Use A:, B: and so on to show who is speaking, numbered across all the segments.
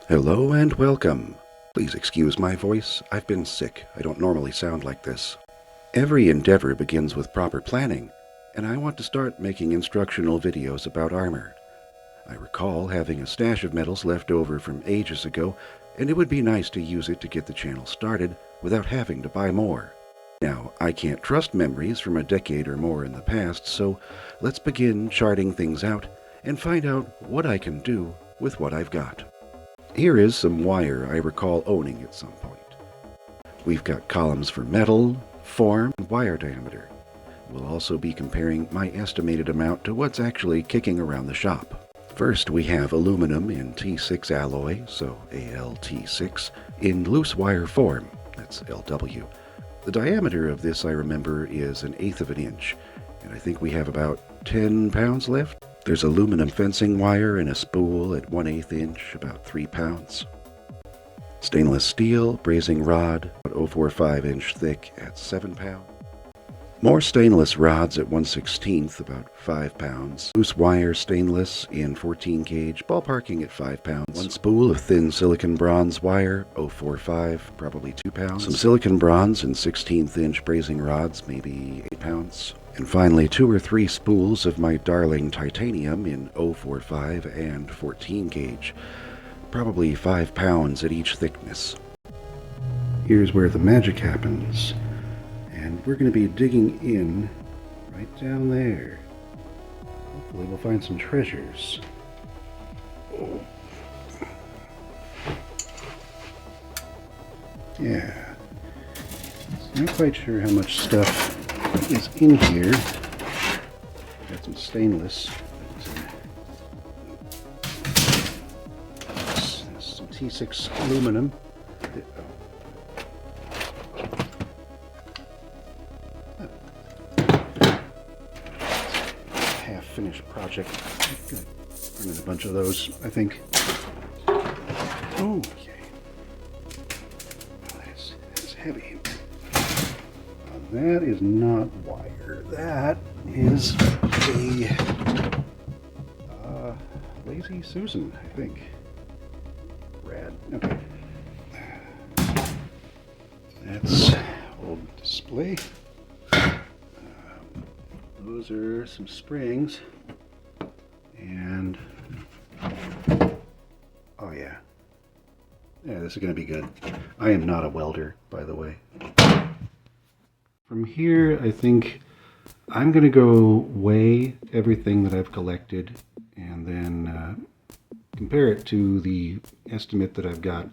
A: Hello and welcome. Please excuse my voice. I've been sick. I don't normally sound like this. Every endeavor begins with proper planning, and I want to start making instructional videos about armor. I recall having a stash of medals left over from ages ago, and it would be nice to use it to get the channel started without having to buy more. Now, I can't trust memories from a decade or more in the past, so let's begin charting things out and find out what I can do with what I've got. Here is some wire I recall owning at some point. We've got columns for metal, form, and wire diameter. We'll also be comparing my estimated amount to what's actually kicking around the shop. First, we have aluminum in T6 alloy, so ALT6, in loose wire form, that's LW. The diameter of this, I remember, is 1/8 of an inch, and I think we have about 10 pounds left. There's aluminum fencing wire in a spool at 1/8 inch, about 3 pounds. Stainless steel brazing rod, about 0.45 inch thick at 7 pounds. More stainless rods at 1/16, about 5 pounds. Loose wire stainless in 14 gauge, ballparking at 5 pounds. One spool of thin silicon bronze wire, 0.45, probably 2 pounds. Some silicon bronze in 16th inch brazing rods, maybe 8 pounds. And finally, 2 or 3 spools of my darling titanium in 0.45 and 14 gauge, probably 5 pounds at each thickness. Here's where the magic happens. And we're going to be digging in right down there. Hopefully we'll find some treasures. Oh. Yeah. Not quite sure how much stuff is in here. Got some stainless. Some T6 aluminum. Half-finished project. I'm gonna bring in a bunch of those, I think. Okay. That's heavy. That is not wire. That is a Lazy Susan, I think. Rad. Okay. That's old display. Those are some springs. And oh yeah. Yeah, this is going to be good. I am not a welder, by the way. From here, I think I'm going to go weigh everything that I've collected and then compare it to the estimate that I've got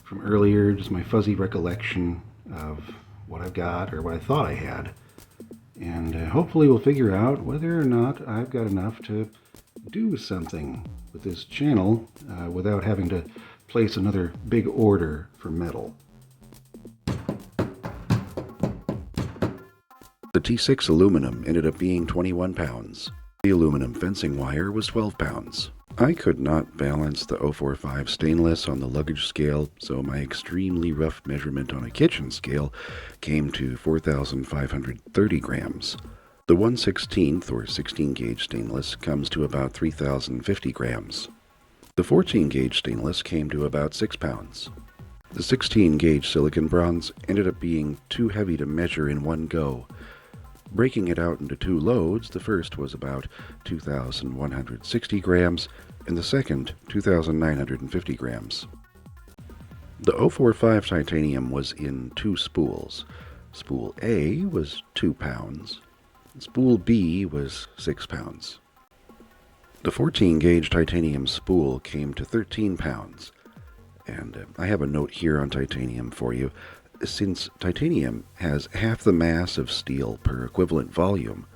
A: from earlier, just my fuzzy recollection of what I've got or what I thought I had. And hopefully we'll figure out whether or not I've got enough to do something with this channel without having to place another big order for metal. The T6 aluminum ended up being 21 pounds. The aluminum fencing wire was 12 pounds. I could not balance the 0.45 stainless on the luggage scale, so my extremely rough measurement on a kitchen scale came to 4,530 grams. The 1/16 or 16 gauge stainless comes to about 3,050 grams. The 14 gauge stainless came to about 6 pounds. The 16 gauge silicon bronze ended up being too heavy to measure in one go. Breaking it out into 2 loads, the first was about 2,160 grams, and the second 2,950 grams. The 0.45 titanium was in 2 spools. Spool A was 2 pounds, and spool B was 6 pounds. The 14 gauge titanium spool came to 13 pounds, and I have a note here on titanium for you. Since titanium has half the mass of steel per equivalent volume,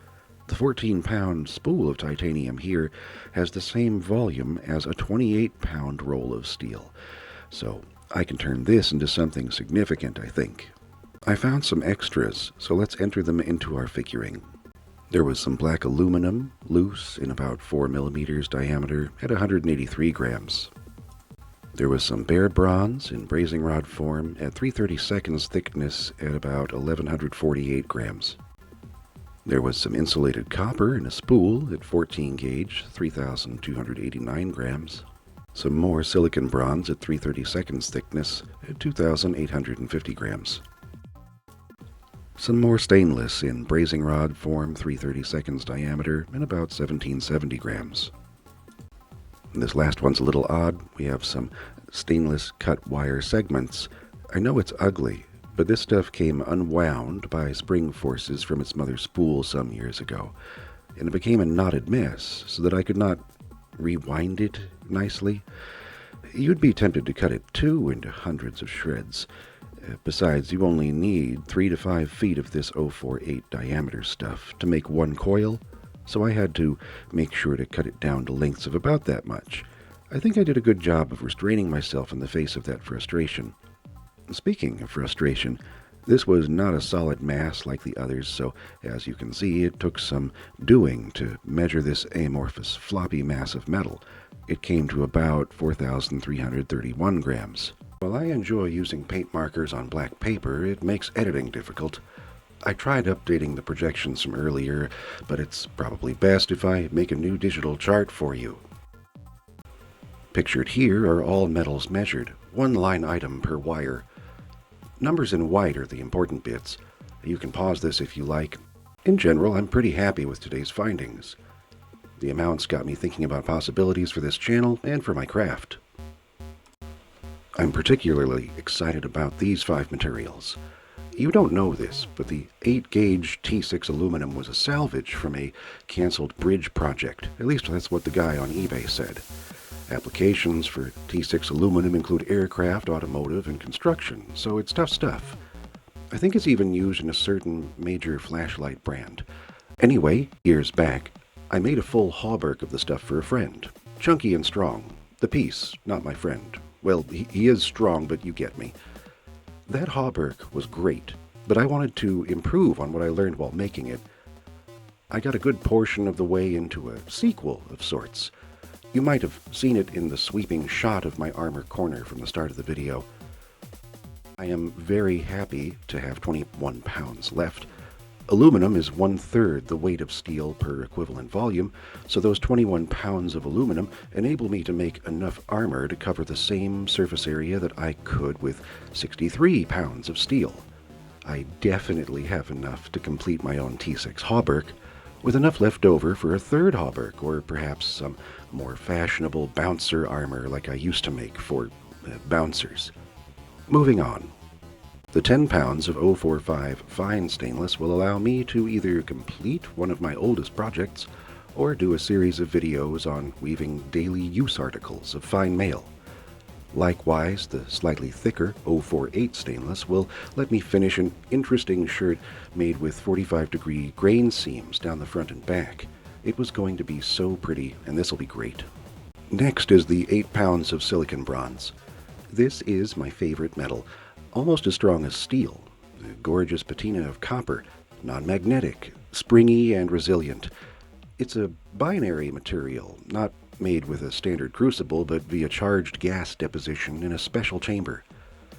A: the 14-pound spool of titanium here has the same volume as a 28-pound roll of steel. So I can turn this into something significant, I think. I found some extras, so let's enter them into our figuring. There was some black aluminum, loose in about 4 millimeters diameter at 183 grams. There was some bare bronze in brazing rod form at 3/32 thickness at about 1,148 grams. There was some insulated copper in a spool at 14 gauge, 3,289 grams. Some more silicon bronze at 3/32 thickness at 2,850 grams. Some more stainless in brazing rod form 3/32 diameter and about 1770 grams. And this last one's a little odd. We have some stainless cut wire segments. I know it's ugly, but this stuff came unwound by spring forces from its mother spool some years ago, and it became a knotted mess so that I could not rewind it nicely. You'd be tempted to cut it too into hundreds of shreds. Besides, you only need 3 to 5 feet of this 048 diameter stuff to make one coil, so I had to make sure to cut it down to lengths of about that much. I think I did a good job of restraining myself in the face of that frustration. Speaking of frustration, this was not a solid mass like the others, so as you can see, it took some doing to measure this amorphous, floppy mass of metal. It came to about 4,331 grams. While I enjoy using paint markers on black paper, it makes editing difficult. I tried updating the projections from earlier, but it's probably best if I make a new digital chart for you. Pictured here are all metals measured, one line item per wire. Numbers in white are the important bits. You can pause this if you like. In general, I'm pretty happy with today's findings. The amounts got me thinking about possibilities for this channel and for my craft. I'm particularly excited about these 5 materials. You don't know this, but the 8-gauge T6 aluminum was a salvage from a canceled bridge project. At least that's what the guy on eBay said. Applications for T6 aluminum include aircraft, automotive, and construction, so it's tough stuff. I think it's even used in a certain major flashlight brand. Anyway, years back, I made a full hauberk of the stuff for a friend. Chunky and strong. The piece, not my friend. Well, he is strong, but you get me. That hauberk was great, but I wanted to improve on what I learned while making it. I got a good portion of the way into a sequel of sorts. You might have seen it in the sweeping shot of my armor corner from the start of the video. I am very happy to have 21 pounds left. Aluminum is 1/3 the weight of steel per equivalent volume, so those 21 pounds of aluminum enable me to make enough armor to cover the same surface area that I could with 63 pounds of steel. I definitely have enough to complete my own T6 hauberk, with enough left over for a 3rd hauberk, or perhaps some more fashionable bouncer armor like I used to make for bouncers. Moving on. The 10 pounds of 045 fine stainless will allow me to either complete one of my oldest projects or do a series of videos on weaving daily use articles of fine mail. Likewise, the slightly thicker 048 stainless will let me finish an interesting shirt made with 45-degree grain seams down the front and back. It was going to be so pretty, and this will be great. Next is the 8 pounds of silicon bronze. This is my favorite metal. Almost as strong as steel, a gorgeous patina of copper, non-magnetic, springy and resilient. It's a binary material, not made with a standard crucible, but via charged gas deposition in a special chamber.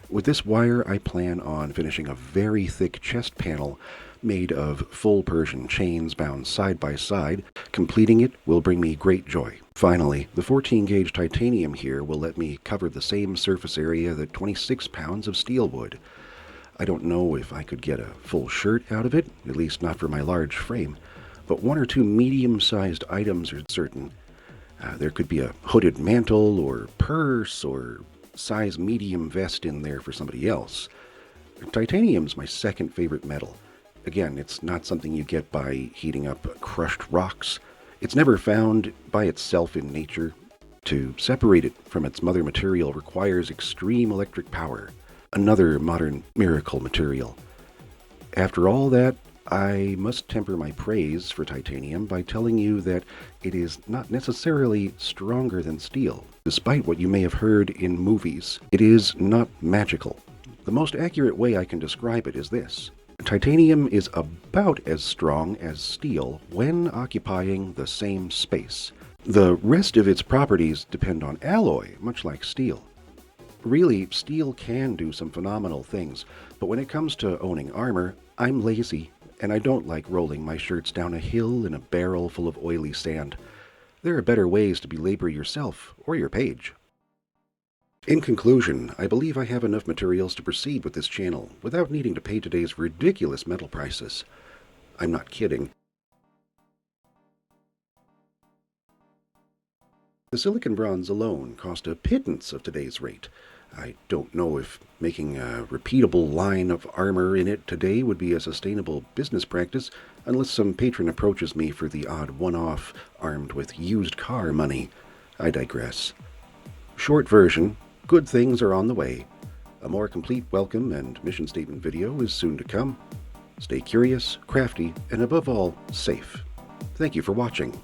A: With this wire, I plan on finishing a very thick chest panel made of full Persian chains bound side by side. Completing it will bring me great joy. Finally, the 14-gauge titanium here will let me cover the same surface area that 26 pounds of steel would. I don't know if I could get a full shirt out of it, at least not for my large frame, but 1 or 2 medium-sized items are certain. There could be a hooded mantle or purse or size medium vest in there for somebody else. Titanium's my 2nd favorite metal. Again, it's not something you get by heating up crushed rocks. It's never found by itself in nature. To separate it from its mother material requires extreme electric power, another modern miracle material. After all that, I must temper my praise for titanium by telling you that it is not necessarily stronger than steel. Despite what you may have heard in movies, it is not magical. The most accurate way I can describe it is this. Titanium is about as strong as steel when occupying the same space. The rest of its properties depend on alloy, much like steel. Really, steel can do some phenomenal things, but when it comes to owning armor, I'm lazy, and I don't like rolling my shirts down a hill in a barrel full of oily sand. There are better ways to belabor yourself or your page. In conclusion, I believe I have enough materials to proceed with this channel without needing to pay today's ridiculous metal prices. I'm not kidding. The silicon bronze alone cost a pittance of today's rate. I don't know if making a repeatable line of armor in it today would be a sustainable business practice unless some patron approaches me for the odd one-off armed with used car money. I digress. Short version, good things are on the way. A more complete welcome and mission statement video is soon to come. Stay curious, crafty, and above all, safe. Thank you for watching.